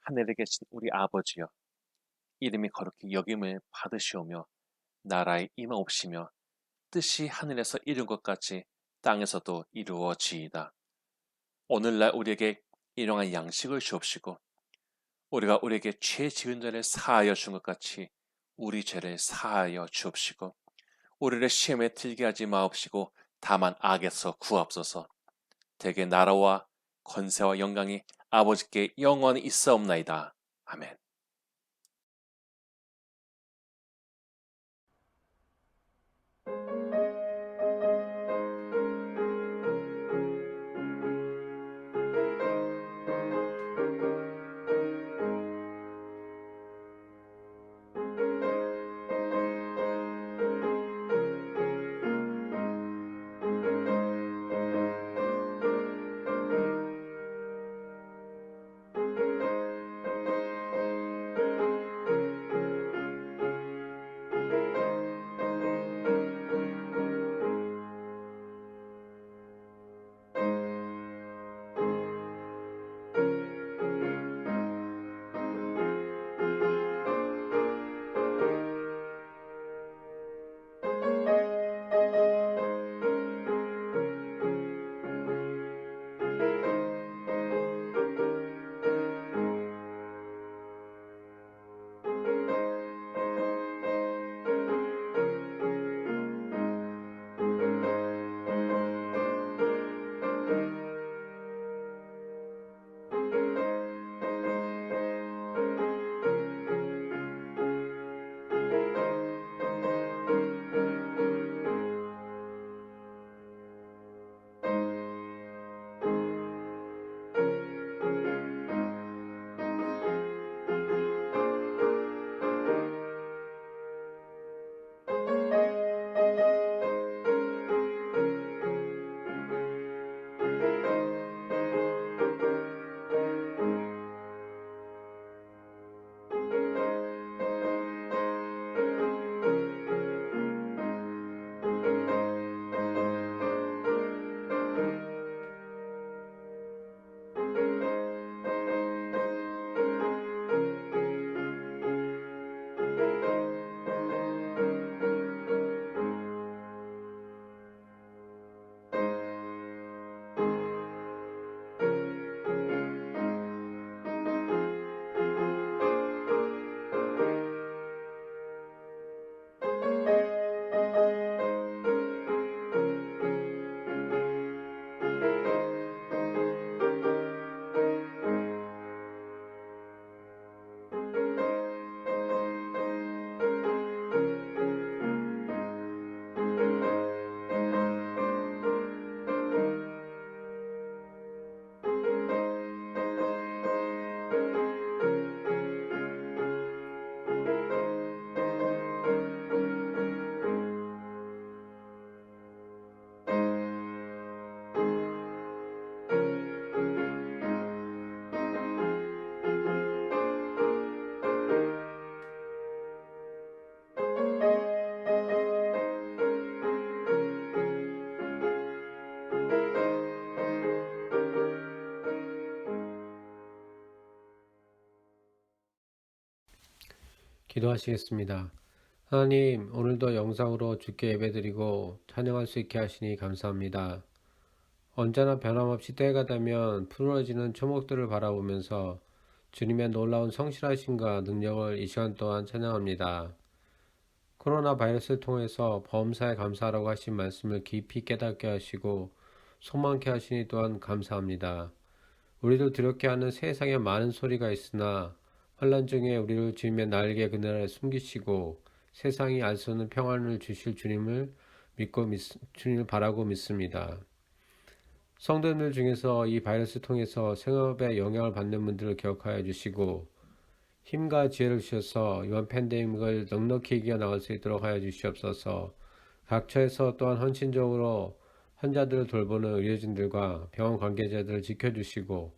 하늘에 계신 우리 아버지여, 이름이 거룩히 여김을 받으시오며 나라의 임하옵시며 뜻이 하늘에서 이룬 것 같이 땅에서도 이루어지이다. 오늘날 우리에게 일용할 양식을 주옵시고 우리가 우리에게 죄 지은 자를 사하여 준 것 같이 우리 죄를 사하여 주옵시고 우리를 시험에 들게 하지 마옵시고 다만 악에서 구하옵소서. 대개 나라와 권세와 영광이 아버지께 영원히 있사옵나이다. 아멘. 기도하시겠습니다. 하나님, 오늘도 영상으로 주께 예배드리고 찬양할 수 있게 하시니 감사합니다. 언제나 변함없이 때가 되면 푸르러지는 초목들을 바라보면서 주님의 놀라운 성실하심과 능력을 이 시간 동안 찬양합니다. 코로나 바이러스를 통해서 범사에 감사하라고 하신 말씀을 깊이 깨닫게 하시고 소망케 하시니 또한 감사합니다. 우리를 두렵게 하는 세상에 많은 소리가 있으나 환란 중에 우리를 주님의 날개 그늘 아래 숨기시고 세상이 알 수 없는 평안을 주실 주님을 바라고 믿습니다. 성도들 중에서 이 바이러스 통해서 생업에 영향을 받는 분들을 기억하여 주시고 힘과 지혜를 주셔서 이번 팬데믹을 넉넉히 이겨나갈 수 있도록 하여 주시옵소서. 각처에서 또한 헌신적으로 환자들을 돌보는 의료진들과 병원 관계자들을 지켜주시고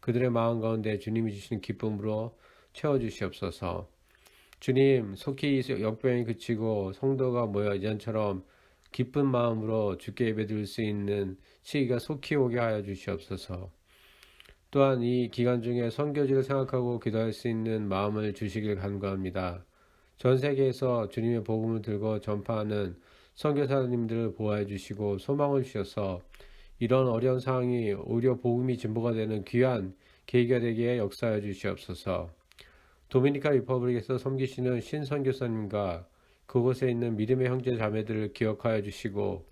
그들의 마음 가운데 주님이 주시는 기쁨으로 채워주시옵소서. 주님, 속히 역병이 그치고 성도가 모여 이전처럼 기쁜 마음으로 주께 예배드릴 수 있는 시기가 속히 오게 하여 주시옵소서. 또한 이 기간 중에 선교지를 생각하고 기도할 수 있는 마음을 주시길 간구합니다. 전 세계에서 주님의 복음을 들고 전파하는 선교사님들을 보호해 주시고 소망을 주셔서 이런 어려운 상황이 오히려 복음이 진보가 되는 귀한 계기가 되기에 역사하여 주시옵소서. 도미니카 리퍼블릭에서 섬기시는 신 선교사님과 그곳에 있는 믿음의 형제 자매들을 기억하여 주시고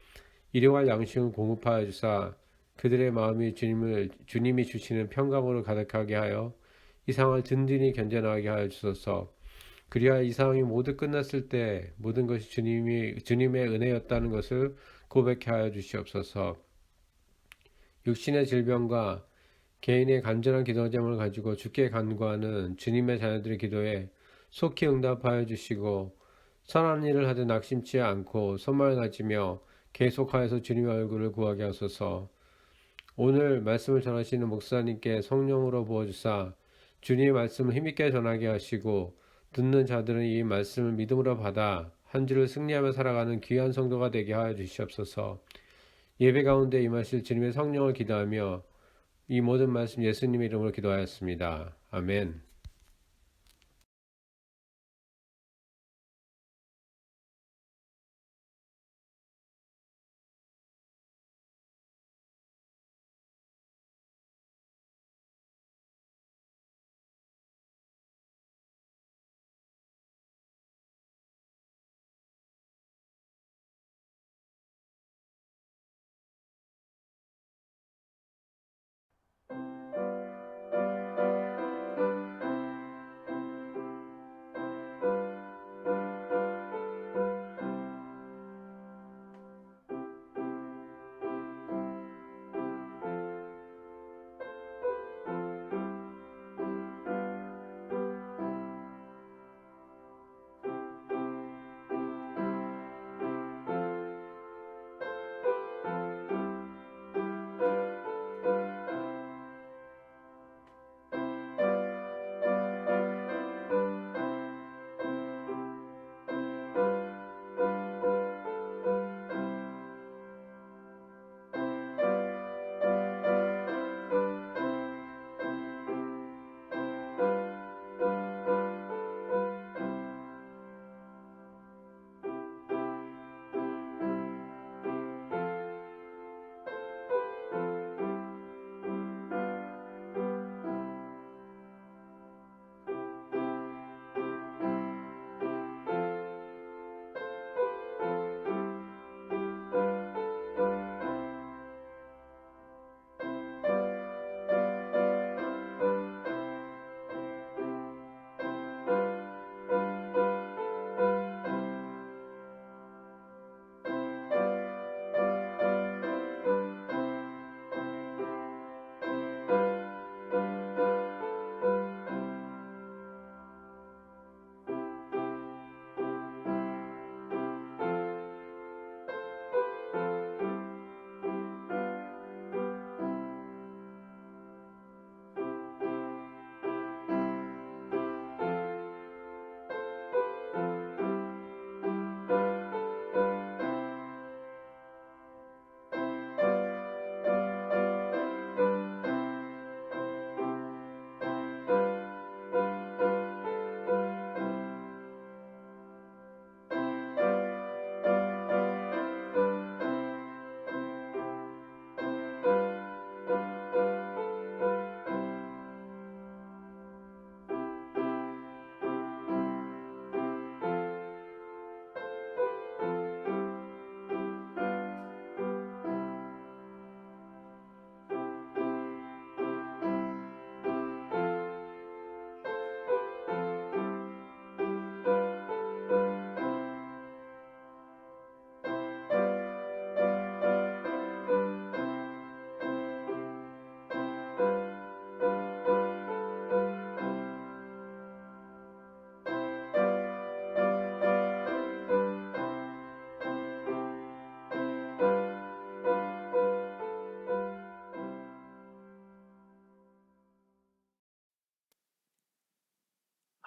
일용할 양식을 공급하여 주사 그들의 마음이 주님이 주시는 평강으로 가득하게 하여 이 상황을 든든히 견뎌나가게 하여 주소서. 그리하여 이 상황이 모두 끝났을 때 모든 것이 주님의 은혜였다는 것을 고백해 하여 주시옵소서. 육신의 질병과 개인의 간절한 기도 제목을 가지고 주께 간구하는 주님의 자녀들의 기도에 속히 응답하여 주시고 선한 일을 하듯 낙심치 않고 선망을 가지며 계속하여서 주님의 얼굴을 구하게 하소서. 오늘 말씀을 전하시는 목사님께 성령으로 부어주사 주님의 말씀을 힘있게 전하게 하시고 듣는 자들은 이 말씀을 믿음으로 받아 한 주를 승리하며 살아가는 귀한 성도가 되게 하여 주시옵소서. 예배 가운데 임하실 주님의 성령을 기도하며 이 모든 말씀 예수님의 이름으로 기도하였습니다. 아멘.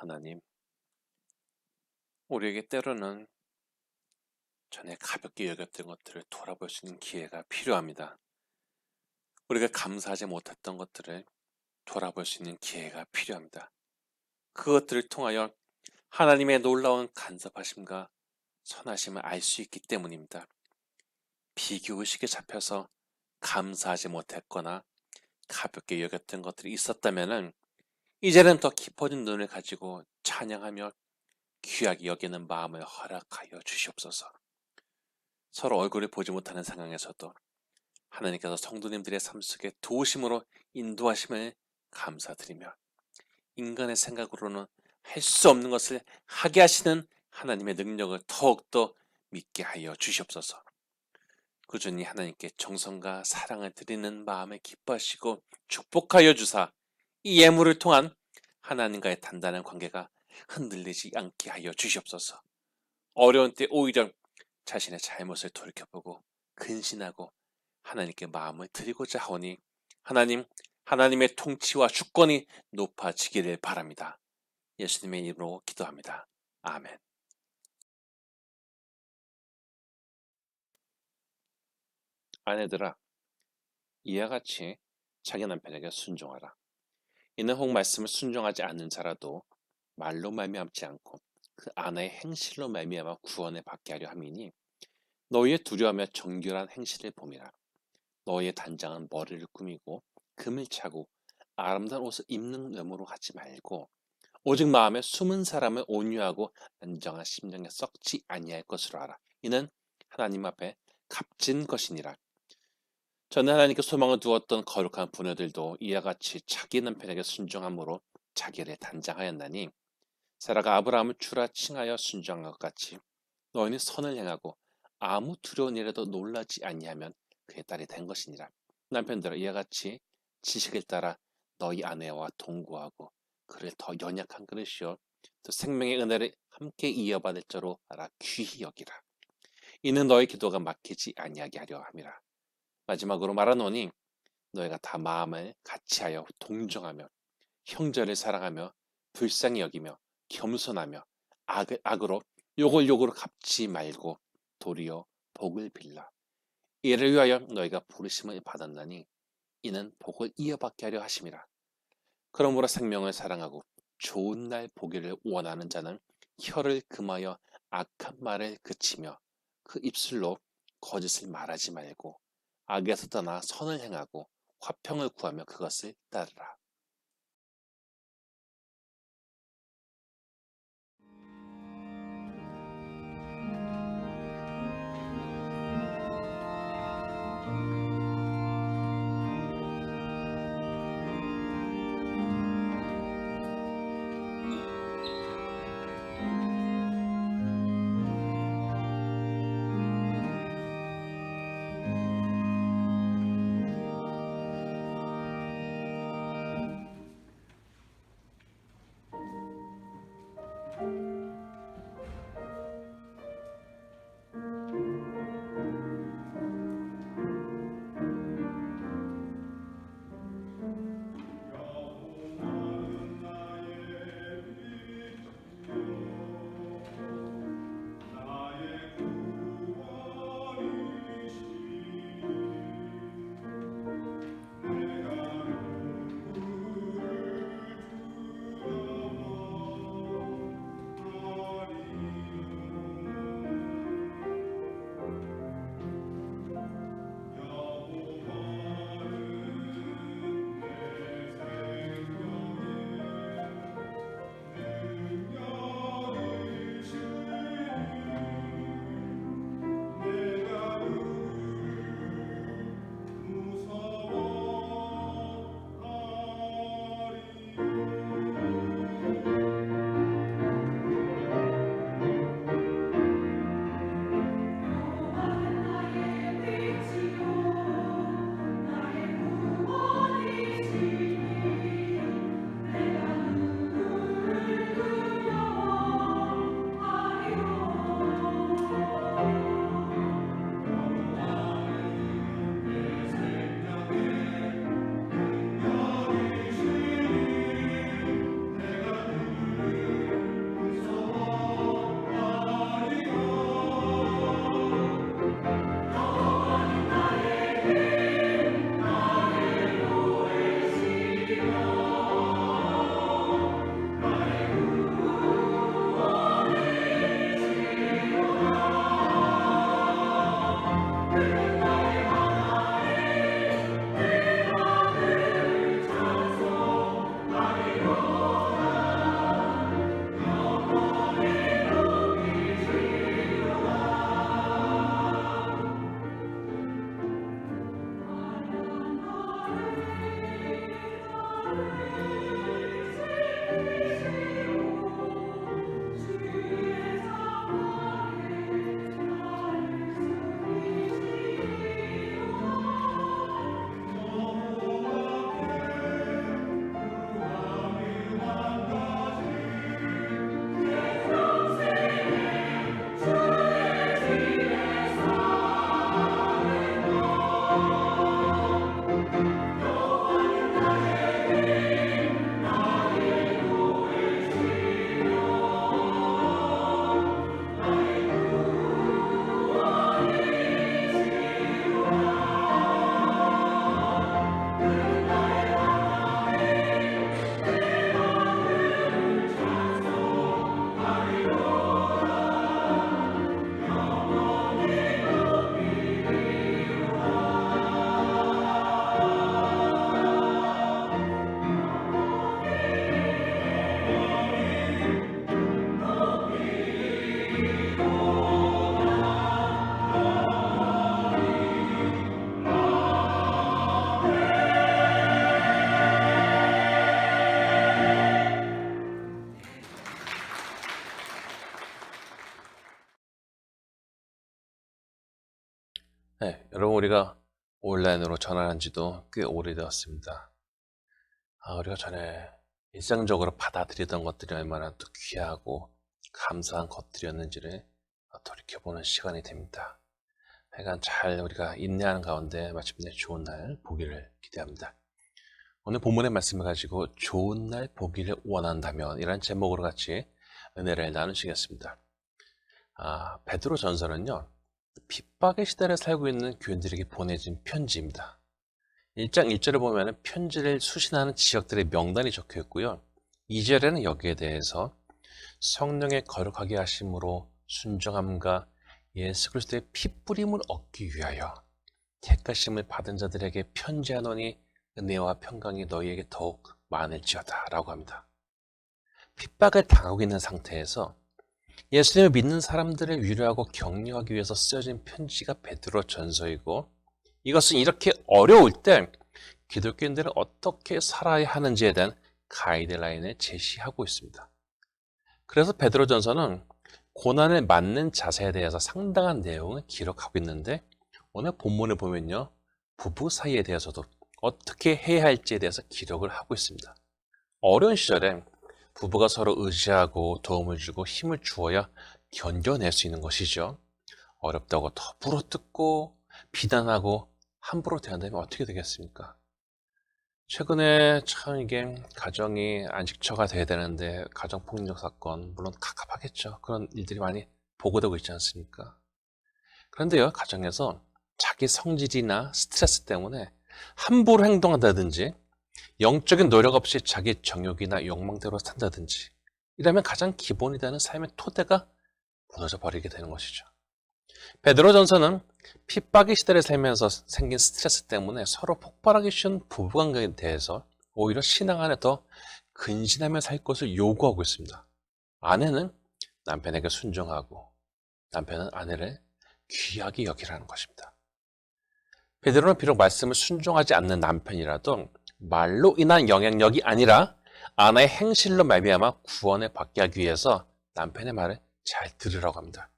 하나님, 우리에게 때로는 전에 가볍게 여겼던 것들을 돌아볼 수 있는 기회가 필요합니다. 우리가 감사하지 못했던 것들을 돌아볼 수 있는 기회가 필요합니다. 그것들을 통하여 하나님의 놀라운 간섭하심과 선하심을 알 수 있기 때문입니다. 비교의식에 잡혀서 감사하지 못했거나 가볍게 여겼던 것들이 있었다면은 이제는 더 깊어진 눈을 가지고 찬양하며 귀하게 여기는 마음을 허락하여 주시옵소서. 서로 얼굴을 보지 못하는 상황에서도 하나님께서 성도님들의 삶 속에 도우심으로 인도하심을 감사드리며 인간의 생각으로는 할 수 없는 것을 하게 하시는 하나님의 능력을 더욱더 믿게 하여 주시옵소서. 꾸준히 하나님께 정성과 사랑을 드리는 마음에 기뻐하시고 축복하여 주사 이 예물을 통한 하나님과의 단단한 관계가 흔들리지 않게 하여 주시옵소서. 어려운 때 오히려 자신의 잘못을 돌이켜보고 근신하고 하나님께 마음을 드리고자 하오니 하나님, 하나님의 통치와 주권이 높아지기를 바랍니다. 예수님의 이름으로 기도합니다. 아멘. 아내들아, 이와 같이 자기 남편에게 순종하라. 이는 혹 말씀을 순종하지 않는 자라도 말로 말미암지 않고 그 아내의 행실로 말미암아 구원을 받게 하려 함이니 너희의 두려워하며 정결한 행실을 봄이라. 너희의 단장은 머리를 꾸미고 금을 차고 아름다운 옷을 입는 외모로 하지 말고 오직 마음에 숨은 사람을 온유하고 안정한 심령에 썩지 아니할 것으로 알아. 이는 하나님 앞에 값진 것이니라. 전에 하나님께 소망을 두었던 거룩한 부녀들도 이와 같이 자기 남편에게 순종함으로 자기를 단장하였나니 사라가 아브라함을 주라 칭하여 순종한 것 같이 너희는 선을 행하고 아무 두려운 일에도 놀라지 아니하면 그의 딸이 된 것이니라. 남편들아, 이와 같이 지식을 따라 너희 아내와 동거하고 그를 더 연약한 그릇이요 또 생명의 은혜를 함께 이어받을 자로 알아 귀히 여기라. 이는 너희 기도가 막히지 아니하게 하려 함이라. 마지막으로 말하노니 너희가 다 마음을 같이하여 동정하며 형제를 사랑하며 불쌍히 여기며 겸손하며 악으로 욕을 욕으로 갚지 말고 도리어 복을 빌라. 이를 위하여 너희가 부르심을 받았나니 이는 복을 이어받게 하려 하심이라. 그러므로 생명을 사랑하고 좋은 날 보기를 원하는 자는 혀를 금하여 악한 말을 그치며 그 입술로 거짓을 말하지 말고 악에서 떠나 선을 행하고 화평을 구하며 그것을 따르라. 네, 여러분 우리가 온라인으로 전환한 지도 꽤 오래되었습니다. 우리가 전에 일상적으로 받아들이던 것들이 얼마나 또 귀하고 감사한 것들이었는지를 돌이켜보는 시간이 됩니다. 하여간 잘 우리가 인내하는 가운데 마침내 좋은 날 보기를 기대합니다. 오늘 본문의 말씀을 가지고 좋은 날 보기를 원한다면 이란 제목으로 같이 은혜를 나누시겠습니다. 베드로 전서는요, 핍박의 시대를 살고 있는 교인들에게 보내진 편지입니다. 1장 1절을 보면 편지를 수신하는 지역들의 명단이 적혀 있고요. 2절에는 여기에 대해서 성령의 거룩하게 하심으로 순종함과 예수 그리스도의 핏부림을 얻기 위하여 택하심을 받은 자들에게 편지하노니 은혜와 평강이 너희에게 더욱 많을지어다 라고 합니다. 핍박을 당하고 있는 상태에서 예수님을 믿는 사람들을 위로하고 격려하기 위해서 쓰여진 편지가 베드로 전서이고, 이것은 이렇게 어려울 때 기독교인들은 어떻게 살아야 하는지에 대한 가이드라인을 제시하고 있습니다. 그래서 베드로 전서는 고난을 맞는 자세에 대해서 상당한 내용을 기록하고 있는데, 오늘 본문을 보면요, 부부 사이에 대해서도 어떻게 해야 할지에 대해서 기록을 하고 있습니다. 어려운 시절에 부부가 서로 의지하고 도움을 주고 힘을 주어야 견뎌낼 수 있는 것이죠. 어렵다고 더 물어뜯고 비난하고 함부로 대한다면 어떻게 되겠습니까? 최근에 참 이게 가정이 안식처가 돼야 되는데 가정폭력 사건, 물론 갑갑하겠죠. 그런 일들이 많이 보고되고 있지 않습니까? 그런데요, 가정에서 자기 성질이나 스트레스 때문에 함부로 행동한다든지 영적인 노력 없이 자기 정욕이나 욕망대로 산다든지 이러면 가장 기본이 되는 삶의 토대가 무너져 버리게 되는 것이죠. 베드로 전서는 핍박의 시대를 살면서 생긴 스트레스 때문에 서로 폭발하기 쉬운 부부관계에 대해서 오히려 신앙 안에 더 근신하며 살 것을 요구하고 있습니다. 아내는 남편에게 순종하고 남편은 아내를 귀하게 여기라는 것입니다. 베드로는 비록 말씀을 순종하지 않는 남편이라도 말로 인한 영향력이 아니라 아내의 행실로 말미암아 구원을 받게 하기 위해서 남편의 말을 잘 들으라고 합니다.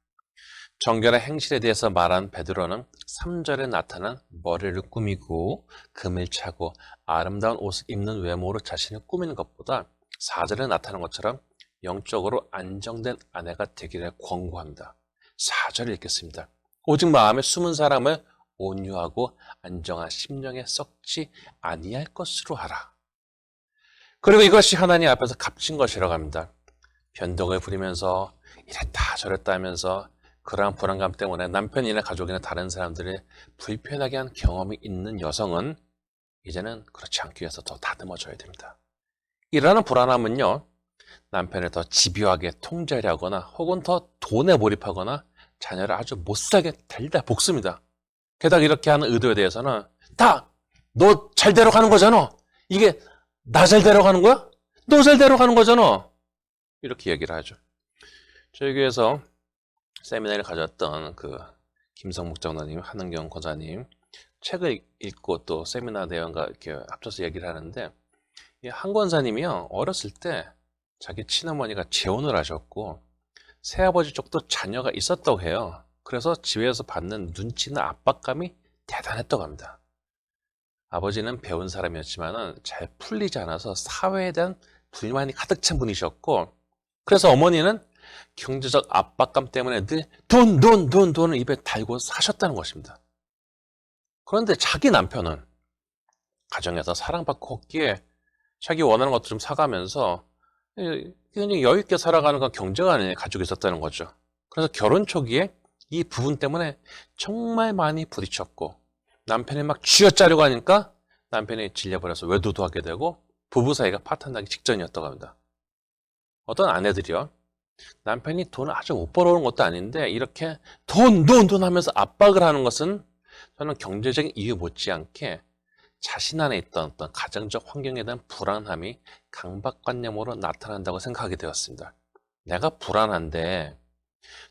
정결한 행실에 대해서 말한 베드로는 3절에 나타난 머리를 꾸미고 금을 차고 아름다운 옷을 입는 외모로 자신을 꾸미는 것보다 4절에 나타난 것처럼 영적으로 안정된 아내가 되기를 권고합니다. 4절을 읽겠습니다. 오직 마음에 숨은 사람을 온유하고 안정한 심령에 썩지 아니할 것으로 하라. 그리고 이것이 하나님 앞에서 값진 것이라고 합니다. 변덕을 부리면서 이랬다 저랬다 하면서 그러한 불안감 때문에 남편이나 가족이나 다른 사람들을 불편하게 한 경험이 있는 여성은 이제는 그렇지 않기 위해서 더 다듬어져야 됩니다. 이러한 불안함은요, 남편을 더 집요하게 통제하려거나 혹은 더 돈에 몰입하거나 자녀를 아주 못살게 달다 볶습니다. 게다가 이렇게 하는 의도에 대해서는 다 너 잘 데려가는 거잖아. 이게 나 잘 데려가는 거야? 너 잘 데려가는 거잖아. 이렇게 얘기를 하죠. 저희 교회에서 세미나를 가졌던 그 김성묵 장로님, 한은경 권사님 책을 읽고 또 세미나 내용과 이렇게 합쳐서 얘기를 하는데, 이 한 권사님이요, 어렸을 때 자기 친어머니가 재혼을 하셨고 새아버지 쪽도 자녀가 있었다고 해요. 그래서 집에서 받는 눈치나 압박감이 대단했다고 합니다. 아버지는 배운 사람이었지만 잘 풀리지 않아서 사회에 대한 불만이 가득 찬 분이셨고, 그래서 어머니는 경제적 압박감 때문에 늘 돈을 입에 달고 사셨다는 것입니다. 그런데 자기 남편은 가정에서 사랑받고 컸기에 자기 원하는 것도 좀 사가면서 그냥 여유 있게 살아가는 건 경제가 아니라 가지고 있었다는 거죠. 그래서 결혼 초기에 이 부분 때문에 정말 많이 부딪혔고, 남편이 막 쥐어짜려고 하니까 남편이 질려버려서 외도도 하게 되고 부부 사이가 파탄나기 직전이었다고 합니다. 어떤 아내들이요, 남편이 돈을 아주 못 벌어오는 것도 아닌데 이렇게 돈 하면서 압박을 하는 것은 저는 경제적인 이유 못지않게 자신 안에 있던 어떤 가정적 환경에 대한 불안함이 강박관념으로 나타난다고 생각하게 되었습니다. 내가 불안한데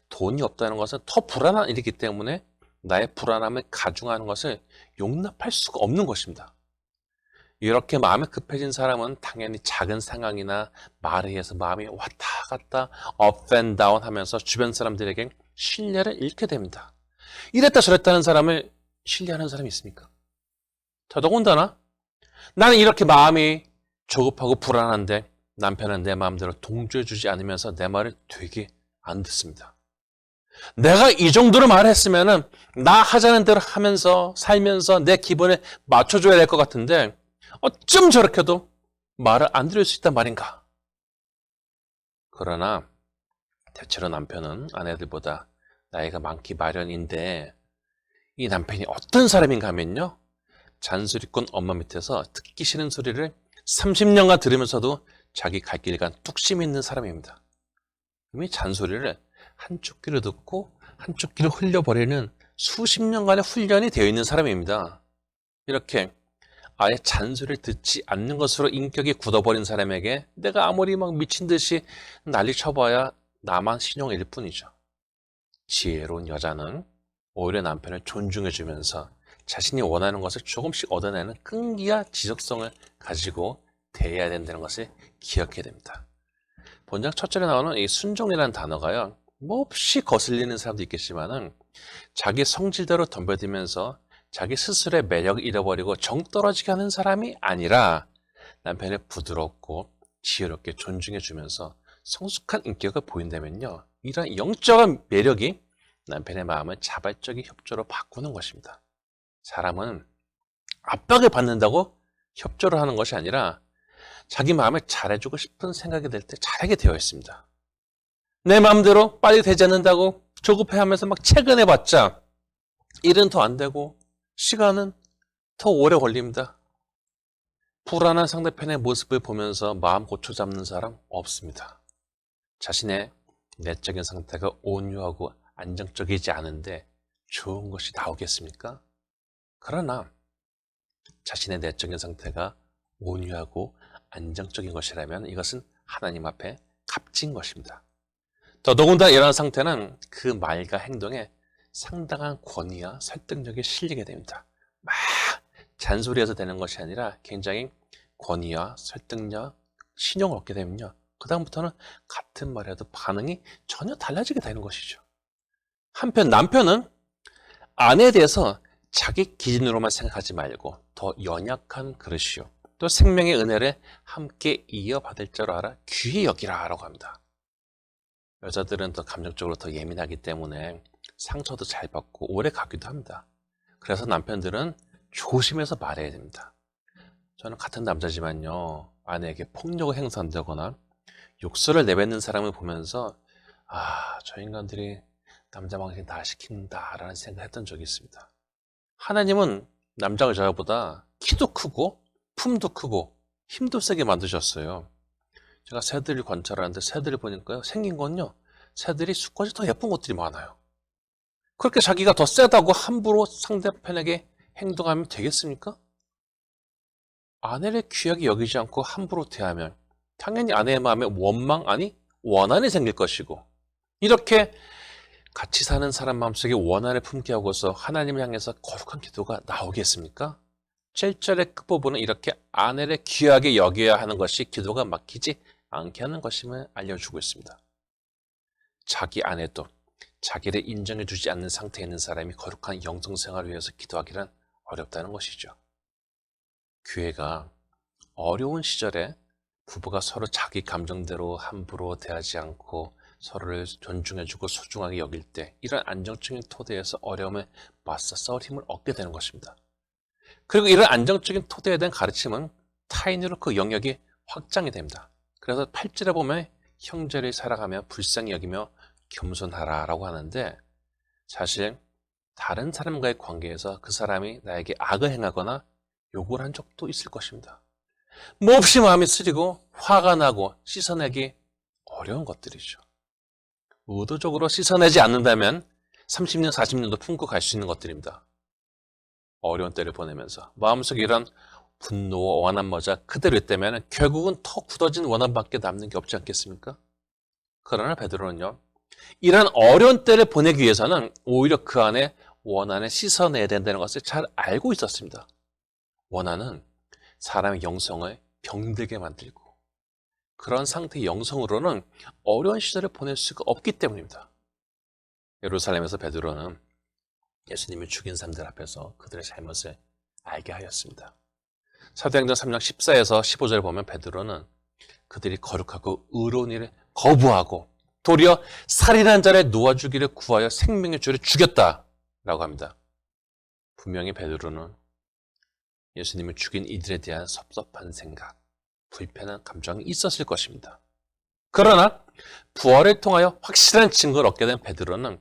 돈이 없다는 것은 더 불안한 일이기 때문에 나의 불안함을 가중하는 것을 용납할 수가 없는 것입니다. 이렇게 마음이 급해진 사람은 당연히 작은 상황이나 말에 의해서 마음이 왔다 갔다 up and down 하면서 주변 사람들에게 신뢰를 잃게 됩니다. 이랬다 저랬다 하는 사람을 신뢰하는 사람이 있습니까? 더더군다나 나는 이렇게 마음이 조급하고 불안한데 남편은 내 마음대로 동조해주지 않으면서 내 말을 되게 안 듣습니다. 내가 이 정도로 말했으면은 나 하자는 대로 하면서 살면서 내 기분에 맞춰줘야 될 것 같은데 어쩜 저렇게도 말을 안 들을 수 있단 말인가? 그러나 대체로 남편은 아내들보다 나이가 많기 마련인데 이 남편이 어떤 사람인가 하면요. 잔소리꾼 엄마 밑에서 듣기 싫은 소리를 30년간 들으면서도 자기 갈 길간 뚝심 있는 사람입니다. 이미 잔소리를 한쪽 귀로 듣고 한쪽 귀로 흘려버리는 수십 년간의 훈련이 되어 있는 사람입니다. 이렇게 아예 잔소리를 듣지 않는 것으로 인격이 굳어버린 사람에게 내가 아무리 막 미친 듯이 난리 쳐봐야 나만 신용일 뿐이죠. 지혜로운 여자는 오히려 남편을 존중해주면서 자신이 원하는 것을 조금씩 얻어내는 끈기와 지속성을 가지고 대해야 된다는 것을 기억해야 됩니다. 본장 첫 절에 나오는 이 순종이라는 단어가요. 몹시 거슬리는 사람도 있겠지만은 자기 성질대로 덤벼들면서 자기 스스로의 매력을 잃어버리고 정 떨어지게 하는 사람이 아니라 남편을 부드럽고 지혜롭게 존중해주면서 성숙한 인격을 보인다면요. 이런 영적인 매력이 남편의 마음을 자발적인 협조로 바꾸는 것입니다. 사람은 압박을 받는다고 협조를 하는 것이 아니라 자기 마음을 잘해주고 싶은 생각이 들 때 잘하게 되어 있습니다. 내 마음대로 빨리 되지 않는다고 조급해하면서 막 채근해봤자 일은 더 안 되고 시간은 더 오래 걸립니다. 불안한 상대편의 모습을 보면서 마음 고쳐 잡는 사람 없습니다. 자신의 내적인 상태가 온유하고 안정적이지 않은데 좋은 것이 나오겠습니까? 그러나 자신의 내적인 상태가 온유하고 안정적인 것이라면 이것은 하나님 앞에 값진 것입니다. 더더군다나 이러한 상태는 그 말과 행동에 상당한 권위와 설득력이 실리게 됩니다. 막 잔소리해서 되는 것이 아니라 굉장히 권위와 설득력, 신용을 얻게 되면요. 그 다음부터는 같은 말에도 반응이 전혀 달라지게 되는 것이죠. 한편 남편은 아내에 대해서 자기 기준으로만 생각하지 말고 더 연약한 그릇이요. 또 생명의 은혜를 함께 이어받을 줄 알아 귀히 여기라 라고 합니다. 여자들은 더 감정적으로 더 예민하기 때문에 상처도 잘 받고 오래 가기도 합니다. 그래서 남편들은 조심해서 말해야 됩니다. 저는 같은 남자지만요. 아내에게 폭력을 행사한다거나 욕설을 내뱉는 사람을 보면서 저 인간들이 남자 망신 다 시킨다 라는 생각을 했던 적이 있습니다. 하나님은 남자와 여자보다 키도 크고 품도 크고 힘도 세게 만드셨어요. 제가 새들을 관찰하는데 새들을 보니까요. 생긴 건요. 새들이 수컷이 더 예쁜 것들이 많아요. 그렇게 자기가 더 세다고 함부로 상대편에게 행동하면 되겠습니까? 아내를 귀하게 여기지 않고 함부로 대하면 당연히 아내의 마음에 원망 아니 원한이 생길 것이고 이렇게 같이 사는 사람 마음속에 원한을 품게 하고서 하나님을 향해서 거룩한 기도가 나오겠습니까? 7절의 끝부분은 이렇게 아내를 귀하게 여겨야 하는 것이 기도가 막히지 않게 하는 것임을 알려주고 있습니다. 자기 아내도 자기를 인정해주지 않는 상태에 있는 사람이 거룩한 영성생활을 위해서 기도하기란 어렵다는 것이죠. 교회가 어려운 시절에 부부가 서로 자기 감정대로 함부로 대하지 않고 서로를 존중해주고 소중하게 여길 때 이런 안정적인 토대에서 어려움에 맞서 싸울 힘을 얻게 되는 것입니다. 그리고 이런 안정적인 토대에 대한 가르침은 타인으로 그 영역이 확장이 됩니다. 그래서 8절에 보면 형제를 사랑하며 불쌍히 여기며 겸손하라 라고 하는데 사실 다른 사람과의 관계에서 그 사람이 나에게 악을 행하거나 욕을 한 적도 있을 것입니다. 몹시 마음이 쓰리고 화가 나고 씻어내기 어려운 것들이죠. 의도적으로 씻어내지 않는다면 30년, 40년도 품고 갈 수 있는 것들입니다. 어려운 때를 보내면서 마음속에 이런 분노와 원한마저 그대로 있다면 결국은 더 굳어진 원한밖에 남는 게 없지 않겠습니까? 그러나 베드로는요. 이런 어려운 때를 보내기 위해서는 오히려 그 안에 원한을 씻어내야 된다는 것을 잘 알고 있었습니다. 원한은 사람의 영성을 병들게 만들고 그런 상태의 영성으로는 어려운 시절을 보낼 수가 없기 때문입니다. 예루살렘에서 베드로는 예수님이 죽인 사람들 앞에서 그들의 잘못을 알게 하였습니다. 사도행전 3장 14에서 15절을 보면 베드로는 그들이 거룩하고 의로운 일을 거부하고 도리어 살인한 자를 놓아주기를 구하여 생명의 주를 죽였다라고 합니다. 분명히 베드로는 예수님을 죽인 이들에 대한 섭섭한 생각, 불편한 감정이 있었을 것입니다. 그러나 부활을 통하여 확실한 증거를 얻게 된 베드로는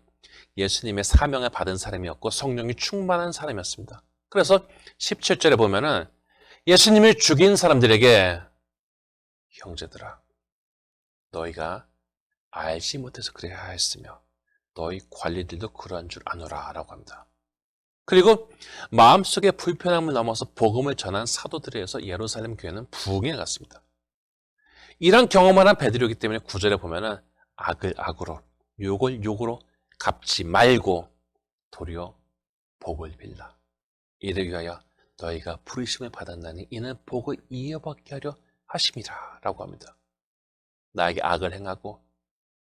예수님의 사명을 받은 사람이었고 성령이 충만한 사람이었습니다. 그래서 17절에 보면은 예수님을 죽인 사람들에게 형제들아, 너희가 알지 못해서 그래야 했으며 너희 관리들도 그러한 줄 아노라 라고 합니다. 그리고 마음속의 불편함을 넘어서 복음을 전한 사도들에 의해서 예루살렘 교회는 부흥해 갔습니다. 이런 경험을 한 베드로이기 때문에 9절에 보면은 악을 악으로 욕을 욕으로 갚지 말고 도리어 복을 빌라. 이를 위하여 너희가 부르심을 받았나니 이는 복을 이어받게 하려 하심이라 라고 합니다. 나에게 악을 행하고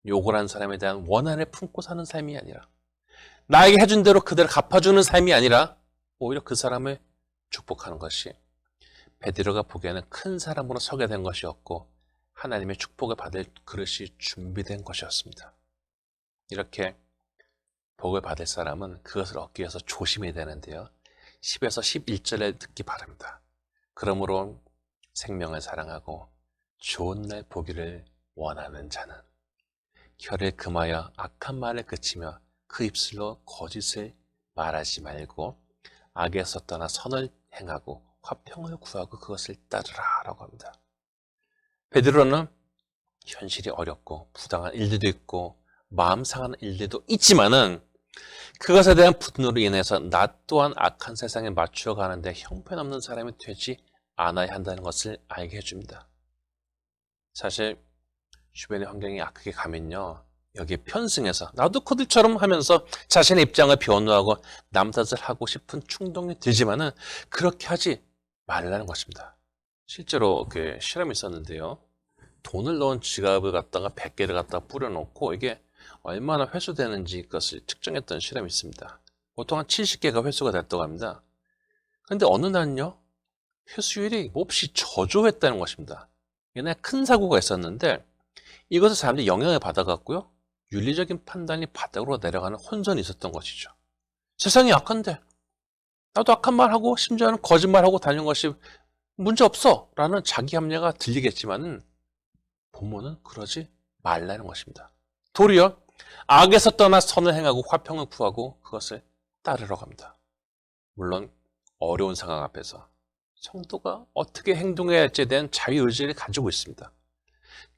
욕을 한 사람에 대한 원한을 품고 사는 삶이 아니라 나에게 해준 대로 그대로 갚아주는 삶이 아니라 오히려 그 사람을 축복하는 것이 베드로가 보기에는 큰 사람으로 서게 된 것이었고 하나님의 축복을 받을 그릇이 준비된 것이었습니다. 이렇게 복을 받을 사람은 그것을 얻기 위해서 조심해야 되는데요. 10에서 11절에 듣기 바랍니다. 그러므로 생명을 사랑하고 좋은 날 보기를 원하는 자는 혀를 금하여 악한 말을 그치며 그 입술로 거짓을 말하지 말고 악에서 떠나 선을 행하고 화평을 구하고 그것을 따르라 라고 합니다. 베드로는 현실이 어렵고 부당한 일들도 있고 마음 상하는 일들도 있지만은 그것에 대한 분노로 인해서 나 또한 악한 세상에 맞추어 가는데 형편없는 사람이 되지 않아야 한다는 것을 알게 해줍니다. 사실 주변의 환경이 악하게 가면요, 여기에 편승해서 나도 그들처럼 하면서 자신의 입장을 변호하고 남 탓을 하고 싶은 충동이 들지만은 그렇게 하지 말라는 것입니다. 실제로 그 실험이 있었는데요. 돈을 넣은 지갑을 갖다가 100개를 갖다가 뿌려놓고 이게 얼마나 회수되는지 그것을 측정했던 실험이 있습니다. 보통 한 70개가 회수가 됐다고 합니다. 그런데 어느 날은요, 회수율이 몹시 저조했다는 것입니다. 옛날에 큰 사고가 있었는데 이것을 사람들이 영향을 받아갖고요, 윤리적인 판단이 바닥으로 내려가는 혼선이 있었던 것이죠. 세상이 악한데 나도 악한 말하고 심지어는 거짓말하고 다니는 것이 문제없어 라는 자기 합리화가 들리겠지만은 본문은 그러지 말라는 것입니다. 도리어 악에서 떠나 선을 행하고 화평을 구하고 그것을 따르러 갑니다. 물론 어려운 상황 앞에서 성도가 어떻게 행동해야 할지에 대한 자유의지를 가지고 있습니다.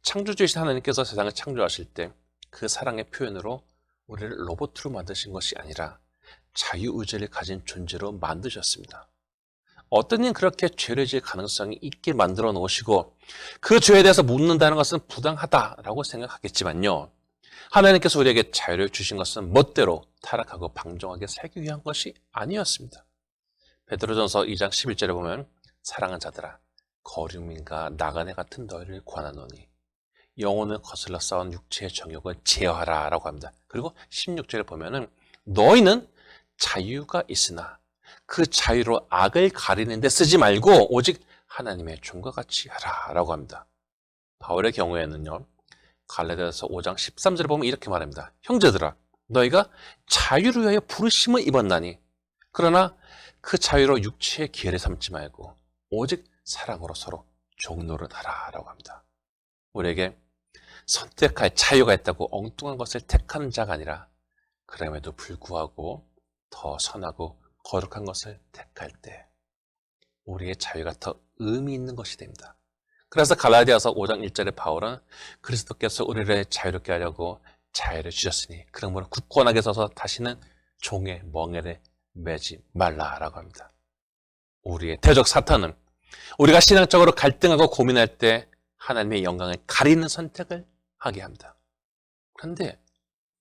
창조주이신 하나님께서 세상을 창조하실 때 그 사랑의 표현으로 우리를 로봇으로 만드신 것이 아니라 자유의지를 가진 존재로 만드셨습니다. 어떤 일 그렇게 죄를 지을 가능성이 있게 만들어 놓으시고 그 죄에 대해서 묻는다는 것은 부당하다라고 생각하겠지만요, 하나님께서 우리에게 자유를 주신 것은 멋대로 타락하고 방종하게 살기 위한 것이 아니었습니다. 베드로전서 2장 11절에 보면 사랑하는 자들아, 거류민과 나그네 같은 너희를 권하노니 영혼을 거슬러 싸운 육체의 정욕을 제어하라 라고 합니다. 그리고 16절에 보면은 너희는 자유가 있으나 그 자유로 악을 가리는 데 쓰지 말고 오직 하나님의 종과 같이 하라 라고 합니다. 바울의 경우에는요, 갈라디아서 5장 13절에 보면 이렇게 말합니다. 형제들아, 너희가 자유를 위하여 부르심을 입었나니 그러나 그 자유로 육체의 기회를 삼지 말고 오직 사랑으로 서로 종노릇하라 라고 합니다. 우리에게 선택할 자유가 있다고 엉뚱한 것을 택하는 자가 아니라 그럼에도 불구하고 더 선하고 거룩한 것을 택할 때 우리의 자유가 더 의미 있는 것이 됩니다. 그래서 갈라디아서 5장 1절에 바울은 그리스도께서 우리를 자유롭게 하려고 자유를 주셨으니 그러므로 굳건하게 서서 다시는 종의 멍에를 매지 말라라고 합니다. 우리의 대적 사탄은 우리가 신앙적으로 갈등하고 고민할 때 하나님의 영광을 가리는 선택을 하게 합니다. 그런데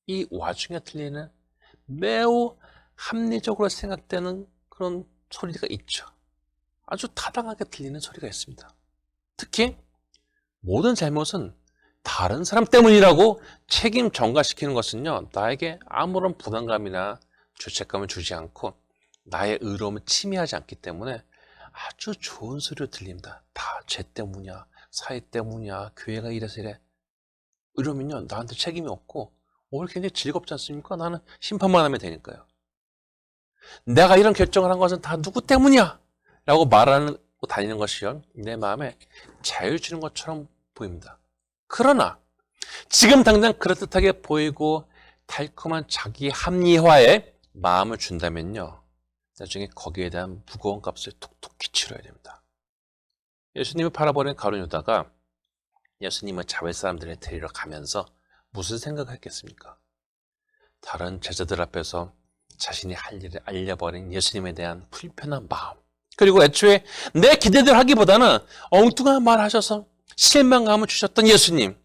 이 와중에 들리는 매우 합리적으로 생각되는 그런 소리가 있죠. 아주 타당하게 들리는 소리가 있습니다. 특히 모든 잘못은 다른 사람 때문이라고 책임 전가시키는 것은요, 나에게 아무런 부담감이나 죄책감을 주지 않고 나의 의로움을 침해하지 않기 때문에 아주 좋은 소리로 들립니다. 다 죄 때문이야, 사회 때문이야, 교회가 이래서 이래. 이러면요, 나한테 책임이 없고 오히려 굉장히 즐겁지 않습니까? 나는 심판만 하면 되니까요. 내가 이런 결정을 한 것은 다 누구 때문이야 라고 말하고 다니는 것이요, 내 마음에 자유 주는 것처럼 보입니다. 그러나 지금 당장 그럴듯하게 보이고 달콤한 자기 합리화에 마음을 준다면요, 나중에 거기에 대한 무거운 값을 톡톡히 치러야 됩니다. 예수님을 팔아버린 가룟 유다가 예수님을 잡을 사람들을 데리러 가면서 무슨 생각을 했겠습니까? 다른 제자들 앞에서 자신이 할 일을 알려버린 예수님에 대한 불편한 마음, 그리고 애초에 내 기대대로 하기보다는 엉뚱한 말 하셔서 실망감을 주셨던 예수님,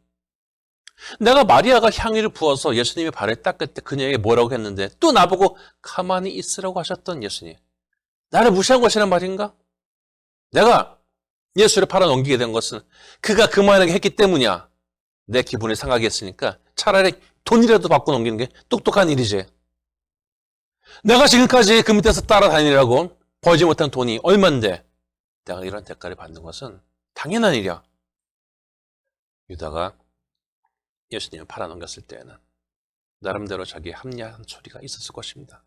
내가 마리아가 향유를 부어서 예수님의 발을 닦을 때 그녀에게 뭐라고 했는데 또 나보고 가만히 있으라고 하셨던 예수님, 나를 무시한 것이란 말인가? 내가 예수를 팔아 넘기게 된 것은 그가 그 말을 했기 때문이야. 내 기분이 상하게 했으니까 차라리 돈이라도 받고 넘기는 게 똑똑한 일이지. 내가 지금까지 그 밑에서 따라다니라고 벌지 못한 돈이 얼만데 내가 이런 대가를 받는 것은 당연한 일이야. 유다가 예수님을 팔아넘겼을 때에는 나름대로 자기 합리한 소리가 있었을 것입니다.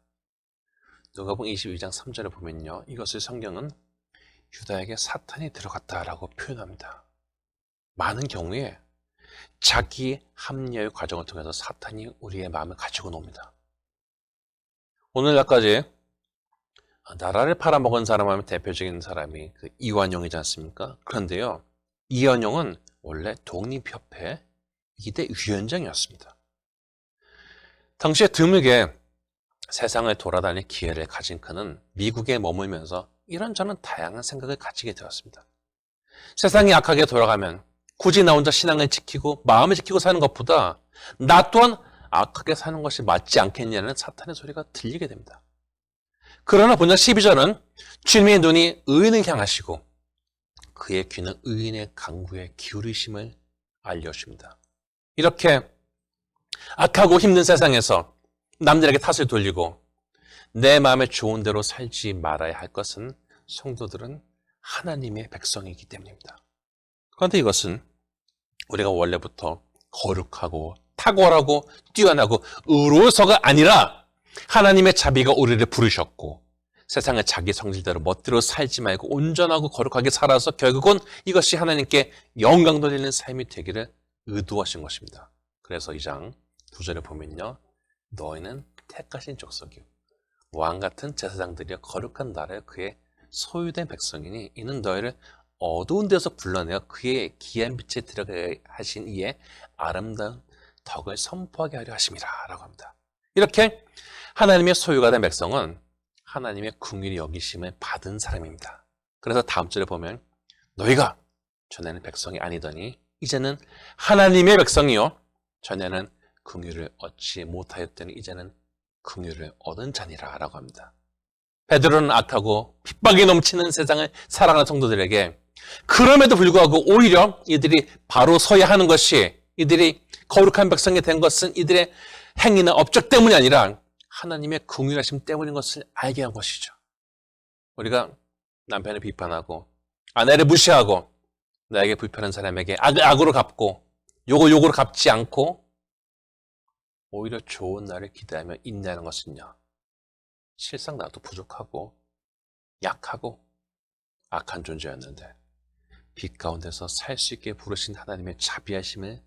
누가복음 22장 3절을 보면요, 이것을 성경은 유다에게 사탄이 들어갔다라고 표현합니다. 많은 경우에 자기 합리화의 과정을 통해서 사탄이 우리의 마음을 가지고 놉니다. 오늘날까지 나라를 팔아먹은 사람 하면 대표적인 사람이 그 이완용이지 않습니까? 그런데요, 이완용은 원래 독립협회 2대 위원장이었습니다. 당시에 드물게 세상을 돌아다닐 기회를 가진 그는 미국에 머물면서 이런저런 다양한 생각을 가지게 되었습니다. 세상이 악하게 돌아가면 굳이 나 혼자 신앙을 지키고 마음을 지키고 사는 것보다 나 또한 악하게 사는 것이 맞지 않겠냐는 사탄의 소리가 들리게 됩니다. 그러나 본장 12절은 주님의 눈이 의인을 향하시고 그의 귀는 의인의 간구에 기울이심을 알려줍니다. 이렇게 악하고 힘든 세상에서 남들에게 탓을 돌리고 내 마음에 좋은 대로 살지 말아야 할 것은 성도들은 하나님의 백성이기 때문입니다. 그런데 이것은 우리가 원래부터 거룩하고 탁월하고 뛰어나고 의로워서가 아니라 하나님의 자비가 우리를 부르셨고 세상을 자기 성질대로 멋대로 살지 말고 온전하고 거룩하게 살아서 결국은 이것이 하나님께 영광 돌리는 삶이 되기를 의도하신 것입니다. 그래서 2장 9절에 보면요, 너희는 택하신 족속이요 왕같은 제사장들이여 거룩한 나라여 그의 소유된 백성이니 이는 너희를 어두운 데서 불러내어 그의 기한 빛에 들어가게 하신 이의 아름다운 덕을 선포하게 하려 하심이라 라고 합니다. 이렇게 하나님의 소유가 된 백성은 하나님의 긍휼히 여기심을 받은 사람입니다. 그래서 다음 절에 보면 너희가 전에는 백성이 아니더니 이제는 하나님의 백성이요 전에는 긍휼을 얻지 못하였더니 이제는 긍휼을 얻은 자니라 라고 합니다. 베드로는 악하고 핍박이 넘치는 세상을 사랑하는 성도들에게 그럼에도 불구하고 오히려 이들이 바로 서야 하는 것이, 이들이 거룩한 백성이 된 것은 이들의 행위나 업적 때문이 아니라 하나님의 긍휼하심 때문인 것을 알게 한 것이죠. 우리가 남편을 비판하고 아내를 무시하고 나에게 불편한 사람에게 악으로 갚고 욕으로 갚지 않고 오히려 좋은 날을 기대하며 인내하는 것은요, 실상 나도 부족하고 약하고 악한 존재였는데 빛 가운데서 살 수 있게 부르신 하나님의 자비하심을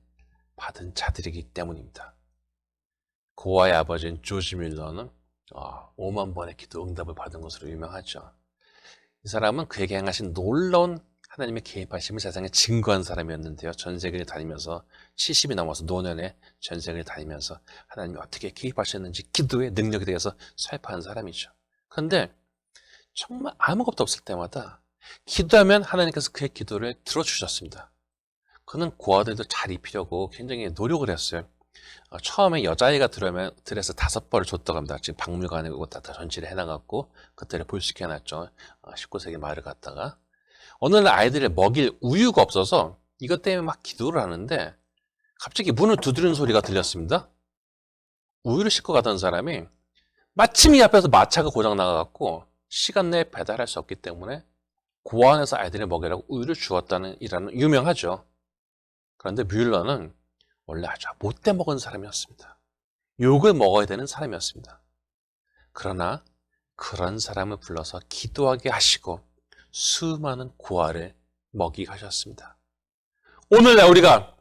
받은 자들이기 때문입니다. 고아의 아버지인 조지 밀러는 5만 번의 기도 응답을 받은 것으로 유명하죠. 이 사람은 그에게 행하신 놀라운 하나님의 개입하심을 세상에 증거한 사람이었는데요. 전 세계를 다니면서 70이 넘어서 노년에 전 세계를 다니면서 하나님이 어떻게 개입하셨는지 기도의 능력에 대해서 설파한 사람이죠. 그런데 정말 아무것도 없을 때마다 기도하면 하나님께서 그의 기도를 들어주셨습니다. 그는 고아들도 잘 입히려고 굉장히 노력을 했어요. 처음에 여자아이가 들어오면 들에서 5벌을 줬다고 합니다. 지금 박물관에 이거 다 전시를 해놔갖고 그때를 볼 수 있게 해놨죠. 19세기 말을 갖다가 어느 날 아이들을 먹일 우유가 없어서 이것 때문에 막 기도를 하는데 갑자기 문을 두드리는 소리가 들렸습니다. 우유를 싣고 가던 사람이 마침 이 앞에서 마차가 고장 나가갖고 시간 내에 배달할 수 없기 때문에 고아원에서 아이들을 먹이라고 우유를 주었다는 일화는 유명하죠. 그런데 뮬러는 원래 아주 못돼 먹은 사람이었습니다. 욕을 먹어야 되는 사람이었습니다. 그러나 그런 사람을 불러서 기도하게 하시고 수많은 고아를 먹이게 하셨습니다. 오늘날 우리가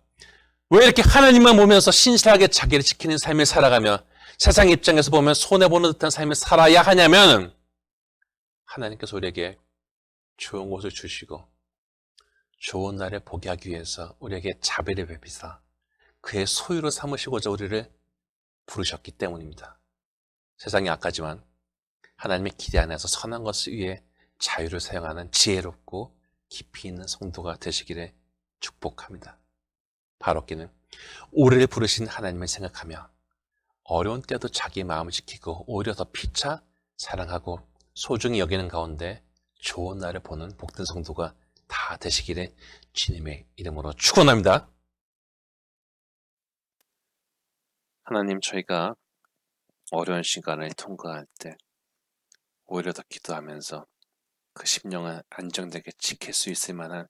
왜 이렇게 하나님만 보면서 신실하게 자기를 지키는 삶을 살아가며 세상 입장에서 보면 손해보는 듯한 삶을 살아야 하냐면 하나님께서 우리에게 좋은 곳을 주시고 좋은 날을 보게 하기 위해서 우리에게 자비를 베비사 그의 소유로 삼으시고자 우리를 부르셨기 때문입니다. 세상이 악하지만 하나님의 기대 안에서 선한 것을 위해 자유를 사용하는 지혜롭고 깊이 있는 성도가 되시기를 축복합니다. 바로끼는 우리를 부르신 하나님을 생각하며 어려운 때도 자기 마음을 지키고 오히려 더 피차 사랑하고 소중히 여기는 가운데 좋은 날을 보는 복된 성도가 다 되시기를 주님의 이름으로 축원합니다. 하나님, 저희가 어려운 시간을 통과할 때 오히려 더 기도하면서 그 심령을 안정되게 지킬 수 있을 만한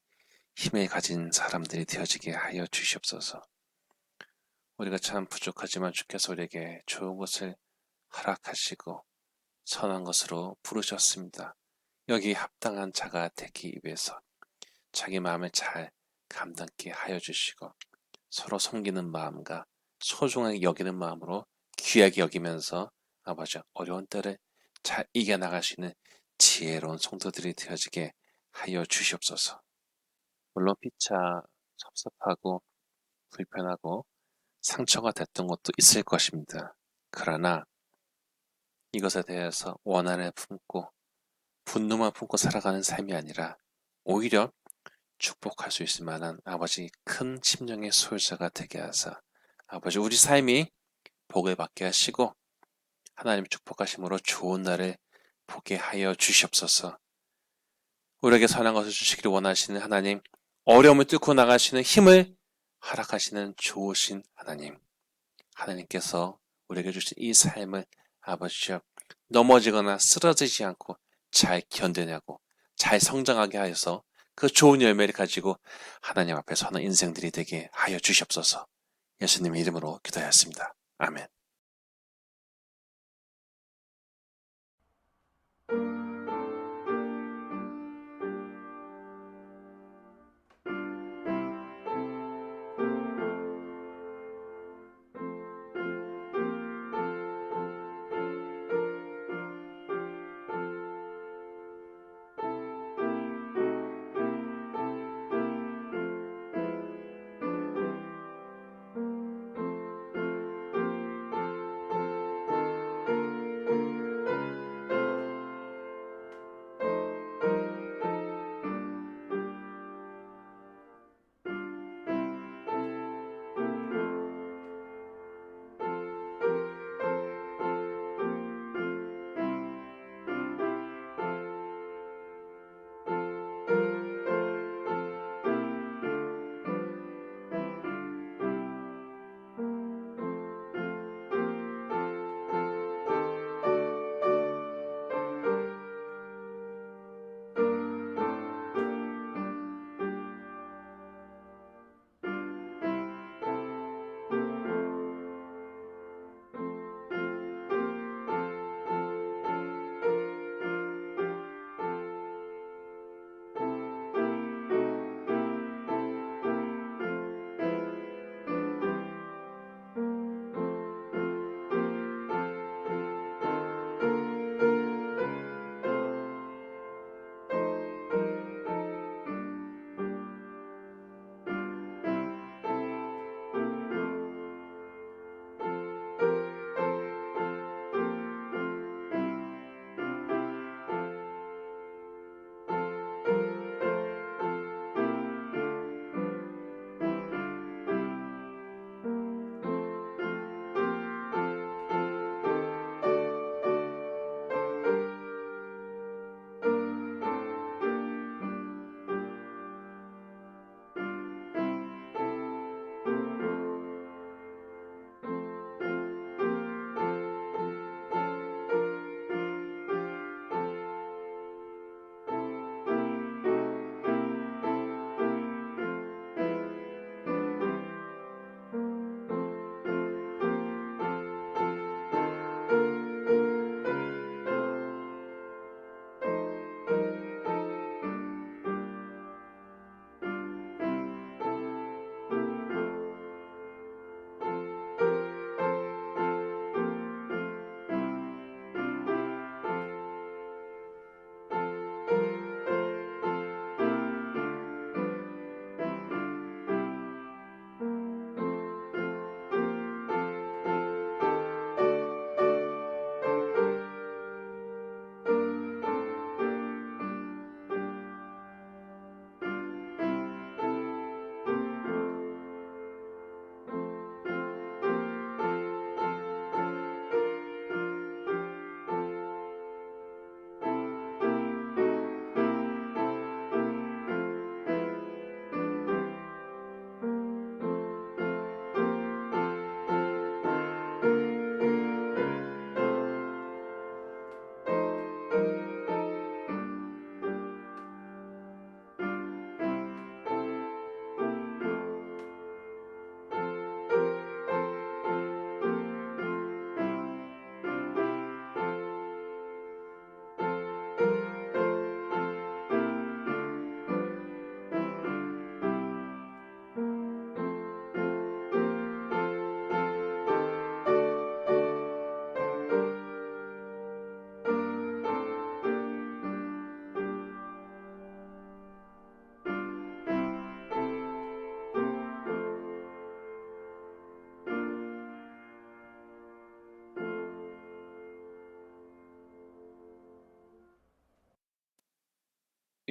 힘을 가진 사람들이 되어지게 하여 주시옵소서. 우리가 참 부족하지만 주께서 우리에게 좋은 것을 허락하시고 선한 것으로 부르셨습니다. 여기 합당한 자가 되기 위해서 자기 마음을 잘 감당케 하여 주시고 서로 섬기는 마음과 소중하게 여기는 마음으로 귀하게 여기면서 아버지 어려운 때를 잘 이겨나갈 수 있는 지혜로운 성도들이 되어지게 하여 주시옵소서. 물론 피차 섭섭하고 불편하고 상처가 됐던 것도 있을 것입니다. 그러나 이것에 대해서 원한을 품고 분노만 품고 살아가는 삶이 아니라 오히려 축복할 수 있을 만한 아버지 큰 심령의 소유자가 되게 하사 아버지 우리 삶이 복을 받게 하시고 하나님 축복하심으로 좋은 날을 보게 하여 주시옵소서. 우리에게 선한 것을 주시기를 원하시는 하나님, 어려움을 뚫고 나가시는 힘을 허락하시는 좋으신 하나님, 하나님께서 우리에게 주신 이 삶을 아버지여 넘어지거나 쓰러지지 않고 잘 견뎌내고 잘 성장하게 하여서 그 좋은 열매를 가지고 하나님 앞에 서는 인생들이 되게 하여 주시옵소서. 예수님의 이름으로 기도하였습니다. 아멘.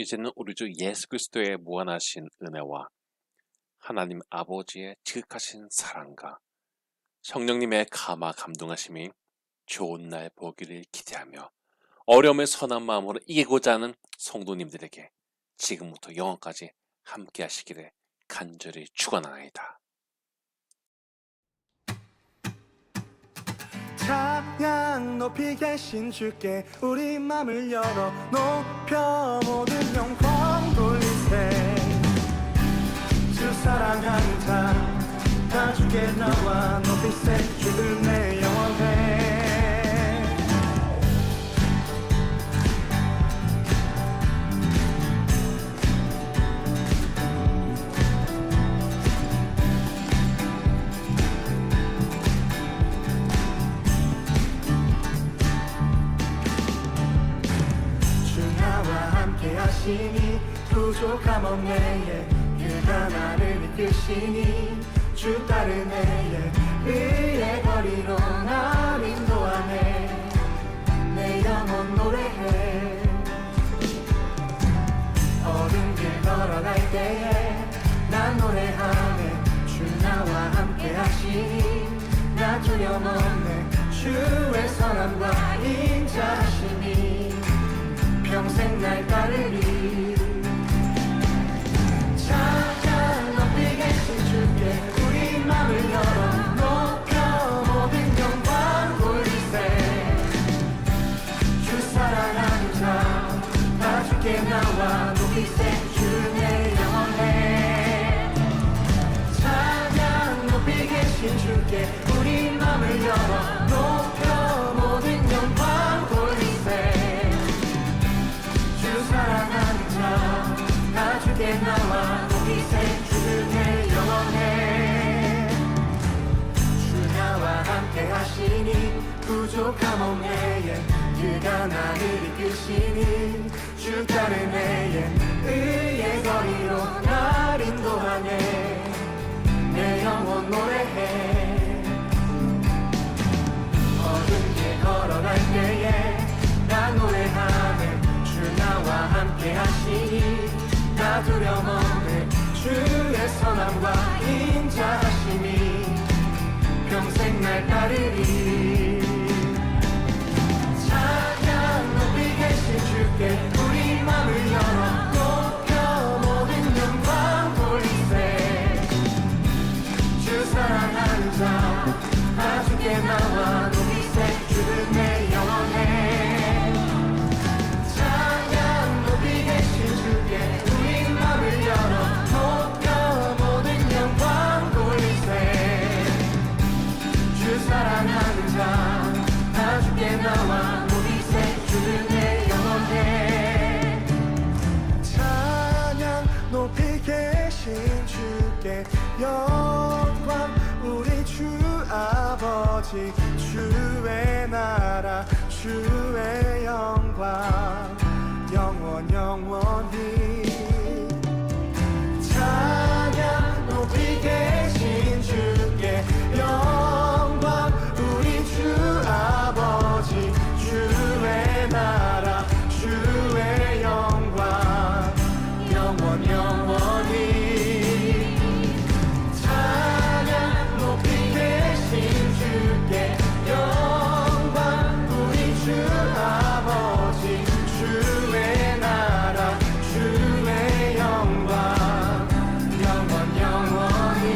이제는 우리 주 예수 그리스도의 무한하신 은혜와 하나님 아버지의 지극하신 사랑과 성령님의 감화 감동하심이 좋은 날 보기를 기대하며 어려움의 선한 마음으로 이기고자 하는 성도님들에게 지금부터 영원까지 함께 하시기를 간절히 축원하나이다. 찬양 높이 계신 주께 우리 맘을 열어 높여 모든 영광 돌리세. 주 사랑하는 자 다 주께 나와 높이세. 주는 내 영원해. 하시니 부족함 없네. 그가 나를 이끄시니 주 따르네. 의의 거리로 날 인도하네. 내 영혼 노래해. 어두운 길 걸어갈 때에 난 노래하네. 주 나와 함께 하시니 나 두려움 없네. 주의 선함과 인자하심이 평생 날 따르리. 찬양 높이 계신 주께 우리 맘을 열어 높여 모든 영광 돌리세. 주 사랑하는 자 다 주께 나와 높이세. 주 내 영원해. 찬양 높이 계신 주께 우리 맘을 열어 높여 모든 영광 돌리세. 사랑하는 자 다 주께 나와 높이세. 주 내 영원해. 주 나와 함께 하시니 부족함 없네. 그가 나를 이끄시니 주 따르네. 의의 거리로 날 인도하네. 내 영혼 노래해. 어두운 길 걸어갈 때에 나 노래하네. 주 나와 함께 하시니 나 두려움 없네. 주의 선함과 인자하심이 평생 날 따르리. 찬양 높이 계신 주께 우리 맘을 열어 높여 모든 영광 돌리세. 주 사랑하는 자 다 주께 나와 높이세. 주는 내 영원해. 우리 맘을 열어 높여 모든 영광 돌리세. 주 사랑하는 자 다 주께 나와 높이세. 주는 내 영원해. 찬양 높이 계신 주께 영광 우리 주 아버지. 주의 나라 주의 영광 영원 영원히. 찬양 높이 계신 주께 영광 우리 주 아버지. 주의 나라 주의 영광 영원 영원히. 찬양 높이 계신 주께 영광 우리 주 아버지. 주의 나라 주의 영광 영원 영원히.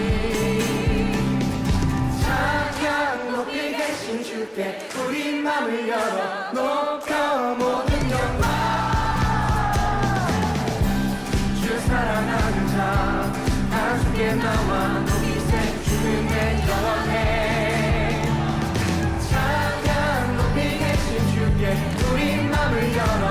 찬양 높이 계신 주께 우리 맘을 열어 높여 모든 영광. 주 사랑하는 자 다 주께 나와 높이세. 주는 내 영원해. 찬양 높이 계신 주께 우리 맘을 열어